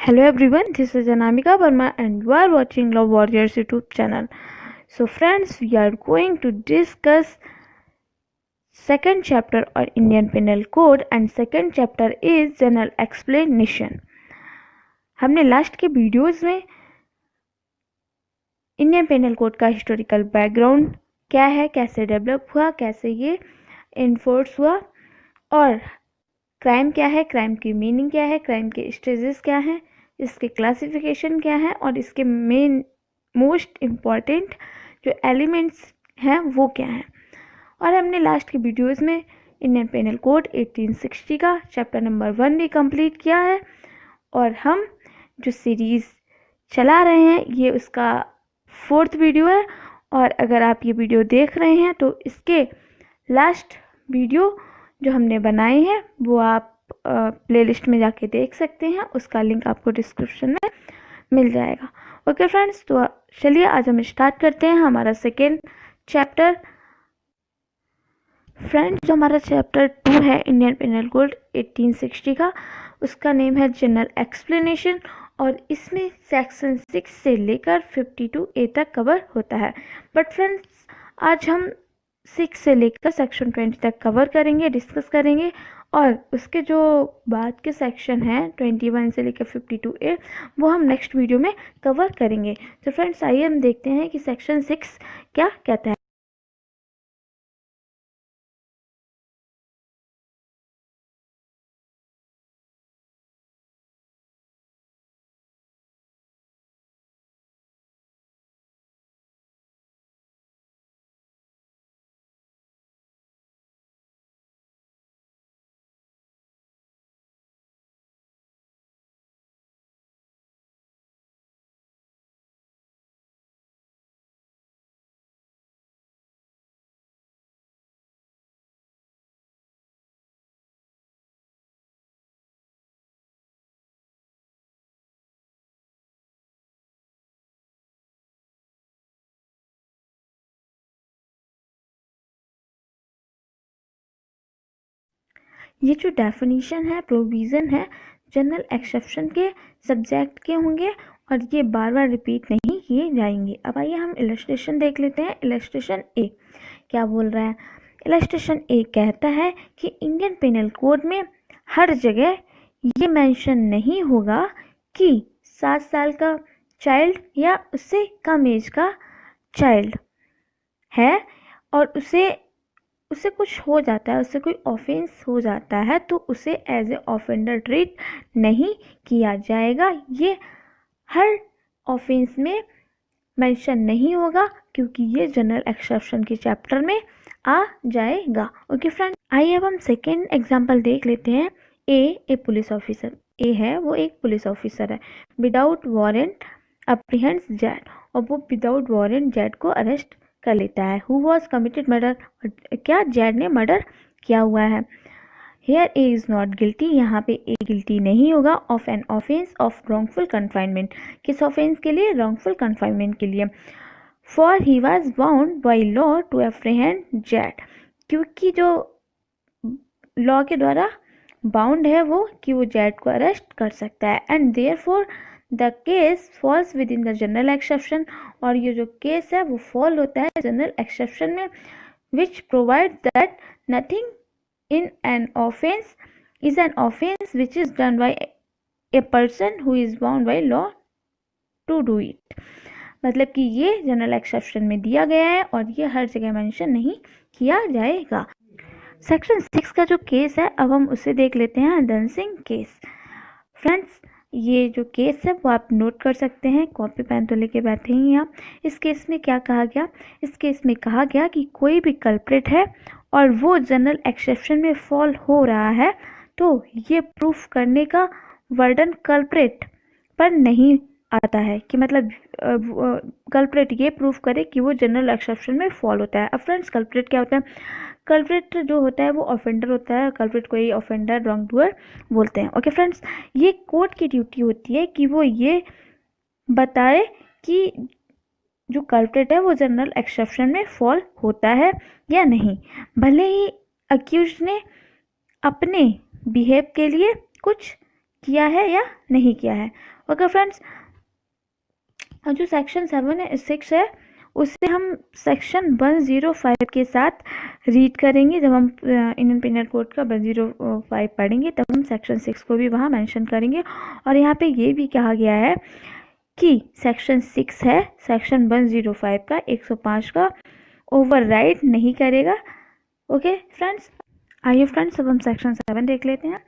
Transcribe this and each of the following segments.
Hello everyone, this is Anamika Verma and you are watching Love Warriors YouTube channel. So friends, we are going to discuss second chapter of Indian Penal Code and second chapter is General Explanation. हमने last के videos में Indian panel code का historical background क्या है, कैसे develop हुआ, कैसे ये इन्फोर्स हुआ और क्राइम क्या है, क्राइम की मीनिंग क्या है, क्राइम के स्टेजेस क्या हैं, इसके क्लासिफिकेशन क्या है और इसके मेन मोस्ट इम्पॉर्टेंट जो एलिमेंट्स हैं वो क्या हैं। और हमने लास्ट के वीडियोस में इंडियन पेनल कोड 1860 का चैप्टर नंबर 1 भी कंप्लीट किया है और हम जो सीरीज़ चला रहे हैं ये उसका 4th वीडियो है। और अगर आप ये वीडियो देख रहे हैं तो इसके लास्ट वीडियो जो हमने बनाए हैं वो आप प्लेलिस्ट में जाके देख सकते हैं, उसका लिंक आपको डिस्क्रिप्शन में मिल जाएगा। ओके फ्रेंड्स, तो चलिए आज हम स्टार्ट करते हैं हमारा सेकेंड चैप्टर। फ्रेंड्स, जो हमारा चैप्टर 2 है इंडियन पेनल कोड 1860 का, उसका नेम है जनरल एक्सप्लेनेशन और इसमें सेक्शन 6 से लेकर 52A तक कवर होता है। बट फ्रेंड्स, आज हम 6 से लेकर सेक्शन 20 तक कवर करेंगे, डिस्कस करेंगे और उसके जो बाद के सेक्शन हैं 21 से लेकर 52A वो हम नेक्स्ट वीडियो में कवर करेंगे। तो फ्रेंड्स, आइए हम देखते हैं कि सेक्शन 6 क्या कहता है। ये जो डेफिनेशन है, प्रोविज़न है, जनरल एक्सेप्शन के सब्जेक्ट के होंगे और ये बार बार रिपीट नहीं किए जाएंगे। अब आइए हम इलस्ट्रेशन देख लेते हैं। इलस्ट्रेशन ए क्या बोल रहा है? इलस्ट्रेशन ए कहता है कि इंडियन पेनल कोड में हर जगह ये मेंशन नहीं होगा कि 7 साल का चाइल्ड या उससे कम एज का चाइल्ड है और उसे कुछ हो जाता है, उससे कोई ऑफेंस हो जाता है तो उसे एज ए ऑफेंडर ट्रीट नहीं किया जाएगा। ये हर ऑफेंस में मेंशन नहीं होगा क्योंकि ये जनरल एक्सेप्शन के चैप्टर में आ जाएगा। ओके फ्रेंड, आइए अब हम सेकेंड एग्जांपल देख लेते हैं। ए पुलिस ऑफिसर, ए है वो एक पुलिस ऑफिसर है, विदाउट वारंट अप्रीहेंड्स जेड और वो विदाउट वारंट जेड को अरेस्ट कर लेता है। हु वॉज कमिटेड मर्डर, क्या जेड ने मर्डर किया हुआ है। Here A is not guilty, यहाँ पे ए गिल्टी नहीं होगा of an offence of wrongful confinement, किस ऑफेंस के लिए? रॉन्गफुल कन्फाइनमेंट के लिए। For he was bound by law to apprehend Z, क्योंकि जो लॉ के द्वारा बाउंड है वो कि वो जेड को अरेस्ट कर सकता है। And therefore the case falls within the general exception, और ये जो केस है वो फॉल होता है जनरल एक्सेप्शन में, which provide that nothing in an offence is an offence which is done by a person who is bound by law to do it. मतलब कि ये जनरल एक्सेप्शन में दिया गया है और ये हर जगह मेंशन नहीं किया जाएगा। सेक्शन 6 का जो केस है अब हम उसे देख लेते हैं, डांसिंग केस। फ्रेंड्स, ये जो केस है वो आप नोट कर सकते हैं, कॉपी पेन तो लेके बैठे ही आप। इस केस में क्या कहा गया? इस केस में कहा गया कि कोई भी कल्प्रिट है और वो जनरल एक्सेप्शन में फॉल हो रहा है तो ये प्रूफ करने का वर्डन कल्प्रिट पर नहीं आता है कि मतलब कल्प्रिट ये प्रूफ करे कि वो जनरल एक्सेप्शन में फॉल होता है। अब फ्रेंड्स, कल्प्रिट क्या होता है? कल्प्रिट जो होता है वो ऑफेंडर होता है, कल्प्रिट को ही ऑफेंडर रॉन्ग डूअर बोलते हैं। ओके फ्रेंड्स, ये कोर्ट की ड्यूटी होती है कि वो ये बताए कि जो कल्प्रिट है वो जनरल एक्सेप्शन में फॉल होता है या नहीं, भले ही अक्यूज ने अपने बिहेव के लिए कुछ किया है या नहीं किया है। ओके फ्रेंड्स, और जो सेक्शन 6 है उससे हम सेक्शन 105 के साथ रीड करेंगे। जब हम इंडियन पिनल कोड का 105 पढ़ेंगे तब हम सेक्शन 6 को भी वहाँ मेंशन करेंगे। और यहाँ पे ये भी कहा गया है कि सेक्शन 6 है सेक्शन 105 का 105 का ओवरराइड नहीं करेगा। ओके फ्रेंड्स, आइए फ्रेंड्स अब हम सेक्शन 7 देख लेते हैं।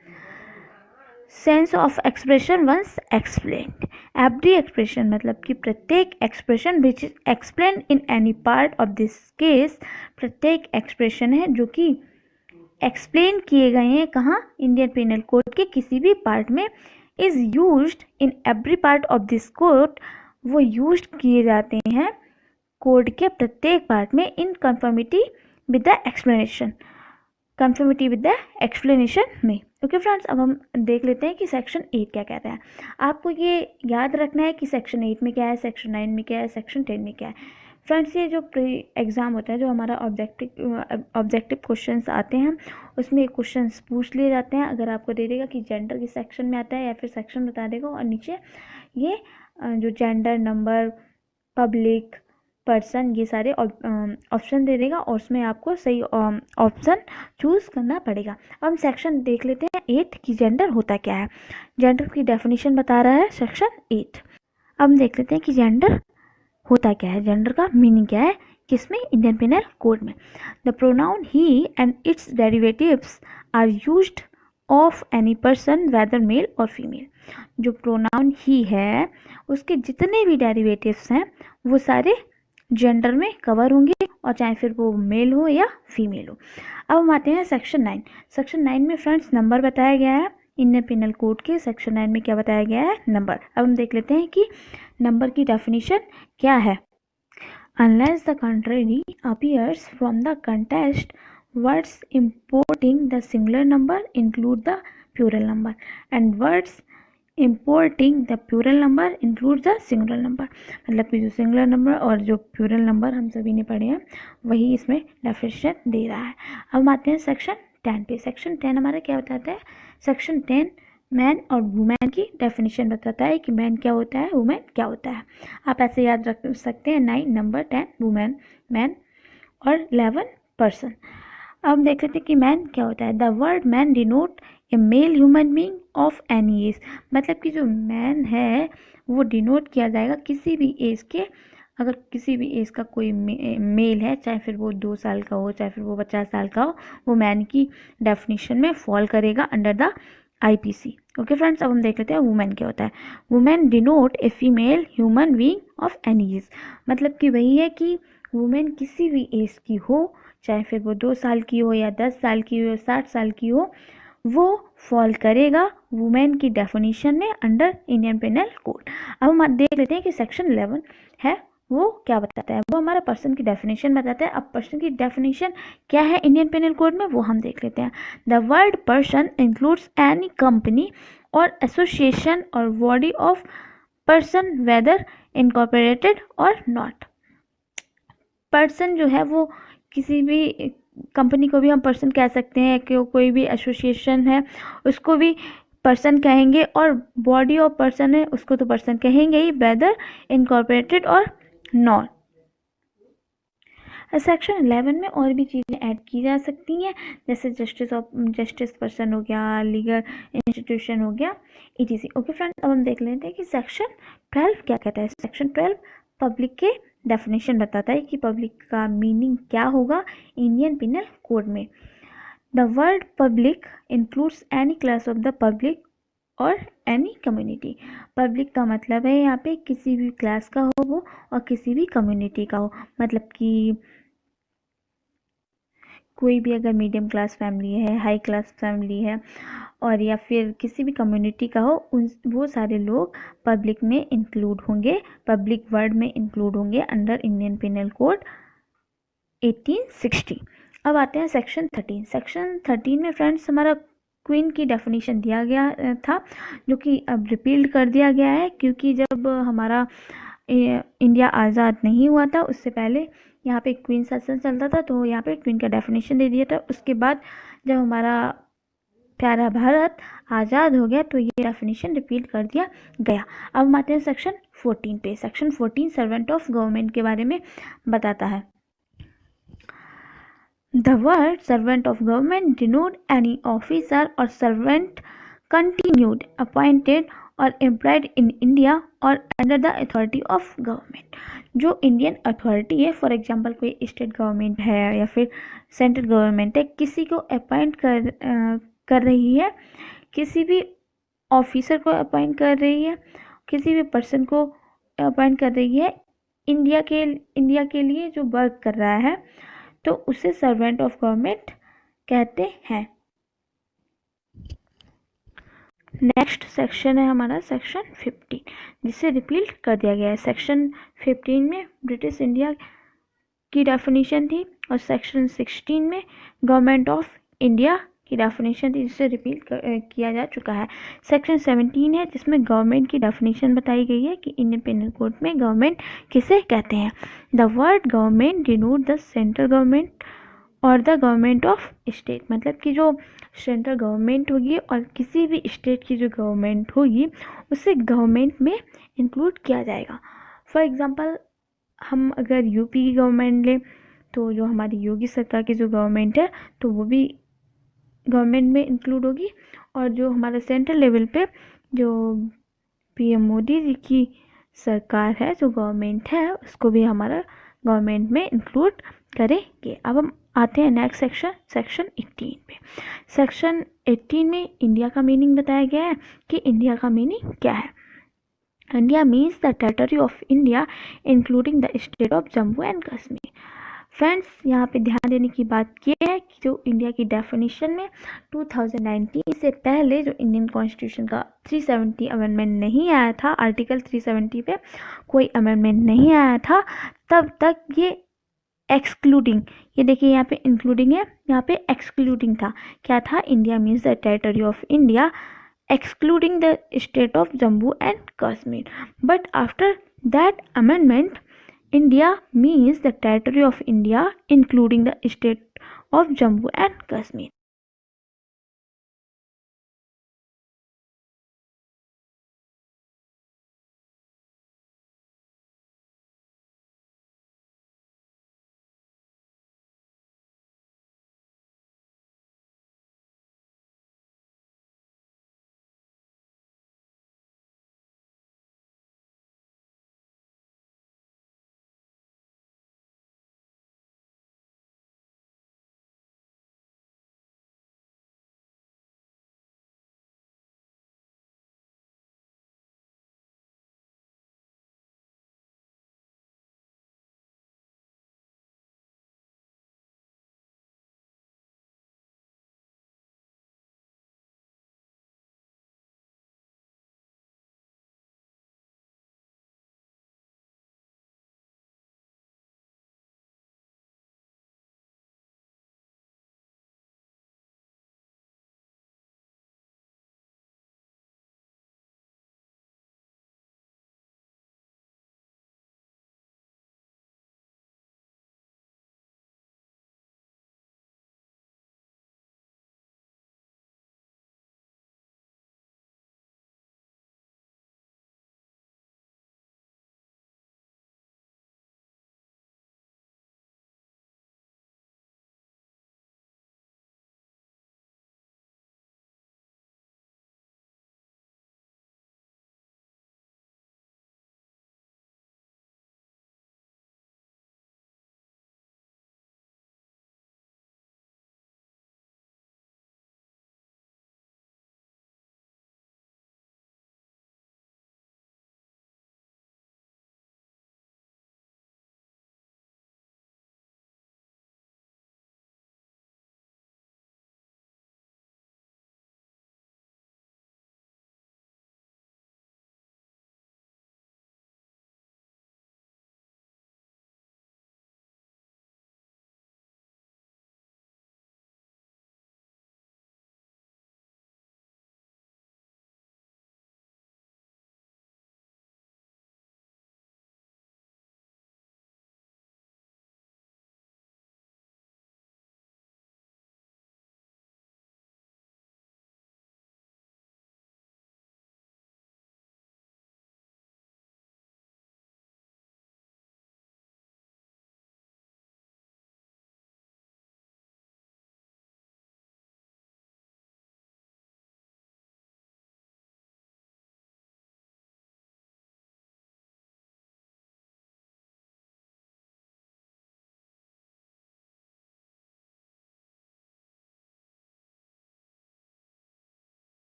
Sense of expression once explained. Every expression मतलब कि प्रत्येक expression which is explain in any part of this case, प्रत्येक एक्सप्रेशन है जो कि एक्सप्लेन किए गए हैं कहाँ, इंडियन पिनल कोड के किसी भी पार्ट में, is used in every part of this code, वो यूज्ड किए जाते हैं कोड के प्रत्येक पार्ट में in conformity with the explanation, conformity with the explanation में। ओके फ्रेंड्स, अब हम देख लेते हैं कि सेक्शन 8 क्या कहता है। आपको ये याद रखना है कि सेक्शन 8 में क्या है, सेक्शन 9 में क्या है, सेक्शन 10 में क्या है। फ्रेंड्स, ये जो प्री एग्ज़ाम होता है, जो हमारा ऑब्जेक्टिव क्वेश्चंस आते हैं उसमें क्वेश्चंस पूछ लिए जाते हैं। अगर आपको दे देगा कि जेंडर किस सेक्शन में आता है या फिर सेक्शन बता देगा, और नीचे ये जो जेंडर, नंबर, पब्लिक, पर्सन, ये सारे ऑप्शन दे देगा और उसमें आपको सही ऑप्शन चूज़ करना पड़ेगा। अब हम सेक्शन देख लेते हैं 8 की जेंडर होता क्या है। जेंडर की डेफिनेशन बता रहा है सेक्शन 8। अब हम देख लेते हैं कि जेंडर होता क्या है, जेंडर का मीनिंग क्या है, किसमें, इंडियन पिनल कोड में। The pronoun he and its derivatives are used of any person whether male or female. जो प्रोनाउन ही है उसके जितने भी डेरिवेटिव्स हैं वो सारे जेंडर में कवर होंगे, और चाहे फिर वो मेल हो या फीमेल हो। अब हम आते हैं सेक्शन 9। सेक्शन 9 में फ्रेंड्स नंबर बताया गया है। इंडियन पिनल कोड के सेक्शन 9 में क्या बताया गया है, नंबर। अब हम देख लेते हैं कि नंबर की डेफिनेशन क्या है। Unless the contrary appears from the contest, words importing the singular number include the plural number and words importing the plural number include the singular number। मतलब कि जो सिंगुलर नंबर और जो प्लूरल नंबर हम सभी ने पढ़े हैं वही इसमें डेफिनेशन दे रहा है। अब हम आते हैं सेक्शन 10 पे। सेक्शन 10 हमारा क्या बताता है, सेक्शन 10 मैन और वुमेन की डेफिनेशन बताता है कि मैन क्या होता है, वुमेन क्या होता है। आप ऐसे याद रख सकते हैं, 9 नंबर, 10 वुमेन, मैन, और 11 पर्सन। अब हम देख लेते हैं कि मैन क्या होता है। The word man denote a male human being of any age. मतलब कि जो मैन है वो डिनोट किया जाएगा किसी भी एज के, अगर किसी भी एज का कोई मेल है, चाहे फिर वो 2 साल का हो, चाहे फिर वो 50 साल का हो, वो मैन की डेफिनेशन में फॉल करेगा under the IPC। Okay friends, अब हम देख लेते हैं वुमेन क्या होता है। Women denote a female human being of any age. मतलब कि वही है कि वुमेन किसी भी एज की हो, चाहे फिर वो 2 साल की हो या 10 साल की हो, 60 साल की हो, वो फॉल करेगा वुमेन की डेफिनेशन में अंडर इंडियन पिनल कोड। अब हम देख लेते हैं कि सेक्शन 11 है वो क्या बताता है। वो हमारा पर्सन की डेफिनेशन बताता है। अब पर्सन की डेफिनेशन क्या है इंडियन पिनल कोड में वो हम देख लेते हैं। The word person includes any company और एसोसिएशन और body of person whether incorporated और नॉट। पर्सन जो है वो किसी भी कंपनी को भी हम पर्सन कह सकते हैं, कि कोई भी एसोसिएशन है उसको भी पर्सन कहेंगे, और बॉडी ऑफ पर्सन है उसको तो पर्सन कहेंगे ही, वेदर इनकॉर्पोरेटेड और नॉट। सेक्शन 11 में और भी चीज़ें ऐड की जा सकती हैं, जैसे जस्टिस पर्सन हो गया, लीगल इंस्टीट्यूशन हो गया, ETC। ओके फ्रेंड्स, अब हम देख लेते हैं कि सेक्शन 12 क्या कहता है। सेक्शन 12 पब्लिक के डेफिनेशन बताता है कि पब्लिक का मीनिंग क्या होगा इंडियन पिनल कोड में। The word public includes any class of the public और एनी कम्युनिटी। पब्लिक का मतलब है यहाँ पे किसी भी क्लास का हो वो, और किसी भी कम्युनिटी का हो। मतलब कि कोई भी अगर मीडियम क्लास फैमिली है, हाई क्लास फैमिली है, और या फिर किसी भी कम्युनिटी का हो, उन वो सारे लोग पब्लिक में इंक्लूड होंगे, पब्लिक वर्ड में इंक्लूड होंगे अंडर इंडियन पिनल कोड 1860। अब आते हैं सेक्शन 13। सेक्शन 13 में फ्रेंड्स हमारा क्वीन की डेफिनेशन दिया गया था, जो कि अब रिपील्ड कर दिया गया है, क्योंकि जब हमारा इंडिया आज़ाद नहीं हुआ था उससे पहले यहाँ पे क्वीन शासन चलता था, तो यहाँ पे क्वीन का डेफिनेशन दे दिया था। उसके बाद जब हमारा प्यारा भारत आज़ाद हो गया, तो ये डेफिनेशन रिपीट कर दिया गया। अब हम आते हैं सेक्शन 14 पे। सेक्शन 14 सर्वेंट ऑफ गवर्नमेंट के बारे में बताता है। The word servant of government denote any officer or servant continued, appointed or employed in India or under the authority of government। जो इंडियन अथॉरिटी है, फॉर एग्जांपल कोई state government है या फिर सेंट्रल गवर्नमेंट है, किसी को अपॉइंट कर रही है, किसी भी ऑफिसर को अपॉइंट कर रही है, किसी भी पर्सन को अपॉइंट कर रही है इंडिया के लिए जो वर्क कर रहा है, तो उसे सर्वेंट ऑफ गवर्नमेंट कहते हैं। नेक्स्ट सेक्शन है हमारा सेक्शन 15, जिसे रिपीट कर दिया गया है। सेक्शन 15 में ब्रिटिश इंडिया की डेफिनेशन थी और सेक्शन 16 में गवर्नमेंट ऑफ इंडिया की डेफिनेशन थी, जिसे रिपीट किया जा चुका है। सेक्शन 17 है जिसमें गवर्नमेंट की डेफिनेशन बताई गई है कि इंडियन पेनल कोड में गवर्नमेंट किसे कहते हैं। The word government denote the central government और द गवर्नमेंट ऑफ स्टेट, मतलब कि जो सेंट्रल गवर्नमेंट होगी और किसी भी स्टेट की जो गवर्नमेंट होगी उसे गवर्नमेंट में इंक्लूड किया जाएगा। फॉर एग्जांपल हम अगर यूपी की गवर्नमेंट लें, तो जो हमारी योगी सरकार की जो गवर्नमेंट है तो वो भी गवर्नमेंट में इंक्लूड होगी, और जो हमारा सेंट्रल लेवल पे जो पीएम मोदी जी की सरकार है, जो गवर्नमेंट है, उसको भी हमारा गवर्नमेंट में इंक्लूड करेंगे। अब हम आते हैं नेक्स्ट सेक्शन, सेक्शन 18 पे। सेक्शन 18 में इंडिया का मीनिंग बताया गया है कि इंडिया का मीनिंग क्या है। India means the territory of India including the state of Jammu and Kashmir. Friends, यहाँ पे ध्यान देने की बात यह है कि जो इंडिया की डेफिनेशन में 2019 से पहले जो इंडियन कॉन्स्टिट्यूशन का 370 अमेंडमेंट नहीं आया था, आर्टिकल 370 पे कोई अमेंडमेंट नहीं आया था, तब तक ये एक्सक्लूडिंग, ये देखिए यहाँ पे इंक्लूडिंग है, यहाँ पे एक्सक्लूडिंग था। क्या था? India means the territory of India excluding the state of Jammu and Kashmir. But after that amendment, India means the territory of India including the state of Jammu and Kashmir.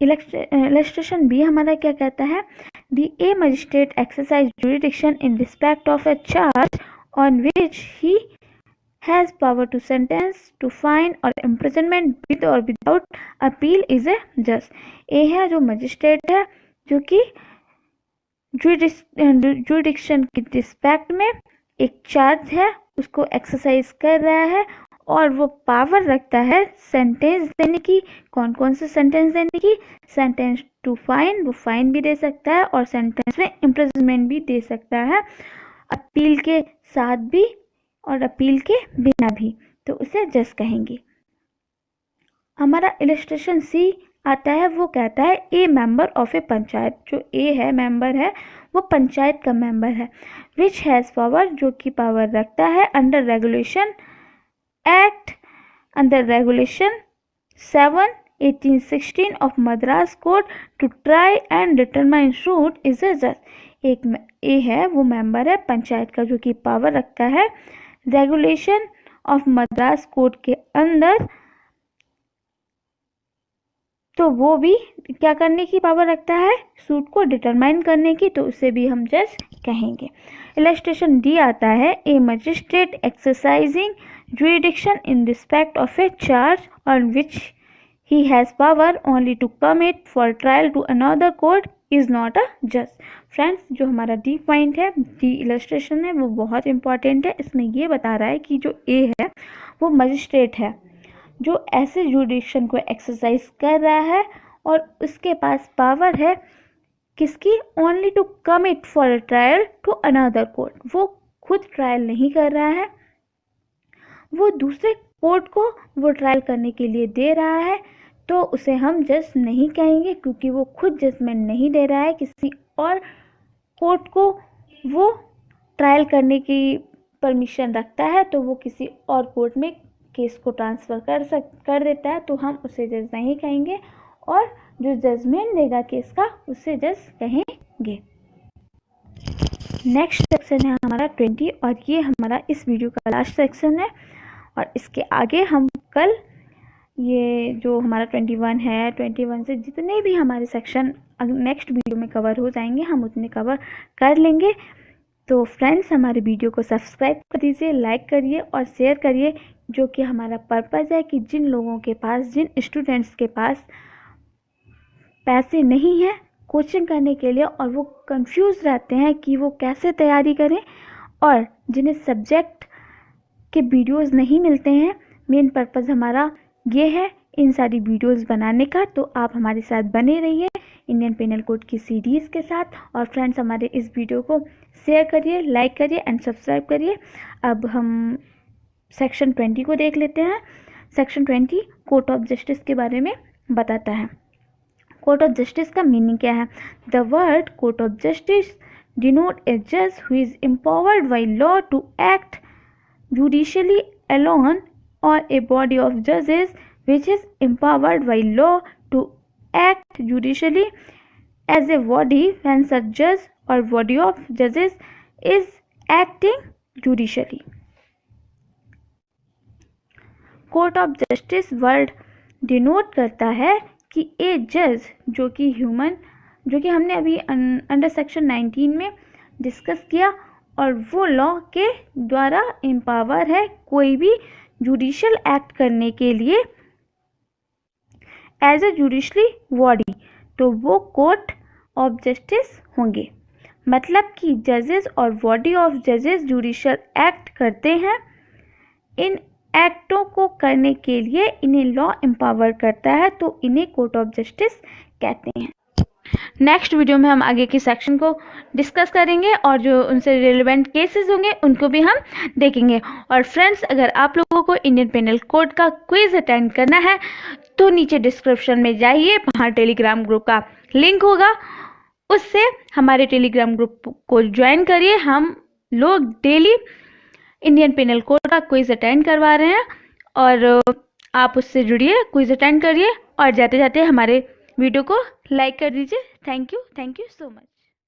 Illustration B हमारा क्या कहता है, the a magistrate exercise jurisdiction in respect of a charge on which he has power to sentence to fine और imprisonment with और without appeal is a जज। ए है जो मजिस्ट्रेट है जो कि जुरिडिक्शन के रिस्पेक्ट में एक चार्ज है उसको एक्सरसाइज कर रहा है और वो पावर रखता है सेंटेंस देने की। कौन कौन से सेंटेंस देने की, सेंटेंस टू फाइन, वो फाइन भी दे सकता है और सेंटेंस में इम्प्रिजनमेंट भी दे सकता है, अपील के साथ भी और अपील के बिना भी, तो उसे जज कहेंगे। हमारा इलस्ट्रेशन सी आता है, वो कहता है ए मेंबर ऑफ ए पंचायत, जो ए है मेंबर है वो पंचायत का मेंबर है, विच हैज़ पावर, जो कि पावर रखता है under regulation act, under regulation 7/1816 of Madras code to try and determine suit is a जज। एक ए है वो मेंबर है पंचायत का जो कि पावर रखता है रेगुलेशन ऑफ मद्रास कोड के अंदर, तो वो भी क्या करने की पावर रखता है, सूट को डिटरमाइन करने की, तो उसे भी हम जज कहेंगे। इलस्ट्रेशन डी आता है, a magistrate exercising jurisdiction in respect of a charge on which he has power only to commit for trial to another court is not a जज। फ्रेंड्स, जो हमारा डी पॉइंट है, डी इलस्ट्रेशन है, वो बहुत important है। इसमें ये बता रहा है कि जो ए है वो मजिस्ट्रेट है जो ऐसे जुरिडिक्शन को एक्सरसाइज कर रहा है और उसके पास पावर है किसकी, only to commit for trial to another court. वो खुद ट्रायल नहीं कर रहा है, वो दूसरे कोर्ट को वो ट्रायल करने के लिए दे रहा है, तो उसे हम जज नहीं कहेंगे क्योंकि वो खुद जजमेंट नहीं दे रहा है, किसी और कोर्ट को वो ट्रायल करने की परमिशन रखता है, तो वो किसी और कोर्ट में केस को ट्रांसफ़र कर देता है, तो हम उसे जज नहीं कहेंगे और जो जजमेंट देगा केस का उसे जज कहेंगे। नेक्स्ट सेक्शन है हमारा 20 और ये हमारा इस वीडियो का लास्ट सेक्शन है और इसके आगे हम कल ये जो हमारा 21 है, 21 से जितने भी हमारे सेक्शन नेक्स्ट वीडियो में कवर हो जाएंगे हम उतने कवर कर लेंगे। तो फ्रेंड्स, हमारे वीडियो को सब्सक्राइब कर दीजिए, लाइक करिए और शेयर करिए, जो कि हमारा पर्पज़ है कि जिन लोगों के पास, जिन स्टूडेंट्स के पास पैसे नहीं हैं कोचिंग करने के लिए और वो कंफ्यूज रहते हैं कि वो कैसे तैयारी करें और जिन्हें सब्जेक्ट के वीडियोस नहीं मिलते हैं, मेन पर्पज़ हमारा ये है इन सारी वीडियोस बनाने का। तो आप हमारे साथ बने रहिए इंडियन पेनल कोड की सीरीज़ के साथ। और फ्रेंड्स, हमारे इस वीडियो को शेयर करिए, लाइक करिए एंड सब्सक्राइब करिए। अब हम सेक्शन 20 को देख लेते हैं। सेक्शन 20 कोर्ट ऑफ जस्टिस के बारे में बताता है। कोर्ट ऑफ जस्टिस का मीनिंग क्या है? The word court of justice denote a जज who is empowered by law to act judicially alone और ए बॉडी ऑफ जजेस which is empowered by law to act judicially as a body when such judge or body of judges is acting judicially. Court of justice word denote करता है कि ए जज जो कि human, जो कि हमने अभी अंडर सेक्शन 19 में डिस्कस किया, और वो लॉ के द्वारा एम्पावर है कोई भी जुडिशियल एक्ट करने के लिए एज ए जुडिशली बॉडी, तो वो कोर्ट ऑफ जस्टिस होंगे। मतलब कि जजेस और बॉडी ऑफ जजेस जुडिशियल एक्ट करते हैं, इन एक्टों को करने के लिए इन्हें लॉ एम्पावर करता है, तो इन्हें कोर्ट ऑफ जस्टिस कहते हैं। नेक्स्ट वीडियो में हम आगे के सेक्शन को डिस्कस करेंगे और जो उनसे रिलेवेंट केसेस होंगे उनको भी हम देखेंगे। और फ्रेंड्स, अगर आप लोगों को इंडियन पेनल कोड का क्विज अटेंड करना है तो नीचे डिस्क्रिप्शन में जाइए, वहाँ टेलीग्राम ग्रुप का लिंक होगा, उससे हमारे टेलीग्राम ग्रुप को ज्वाइन करिए। हम लोग डेली इंडियन पेनल कोड का क्विज अटेंड करवा रहे हैं और आप उससे जुड़िए, क्विज अटेंड करिए और जाते जाते हमारे वीडियो को लाइक कर दीजिए। Thank you so much.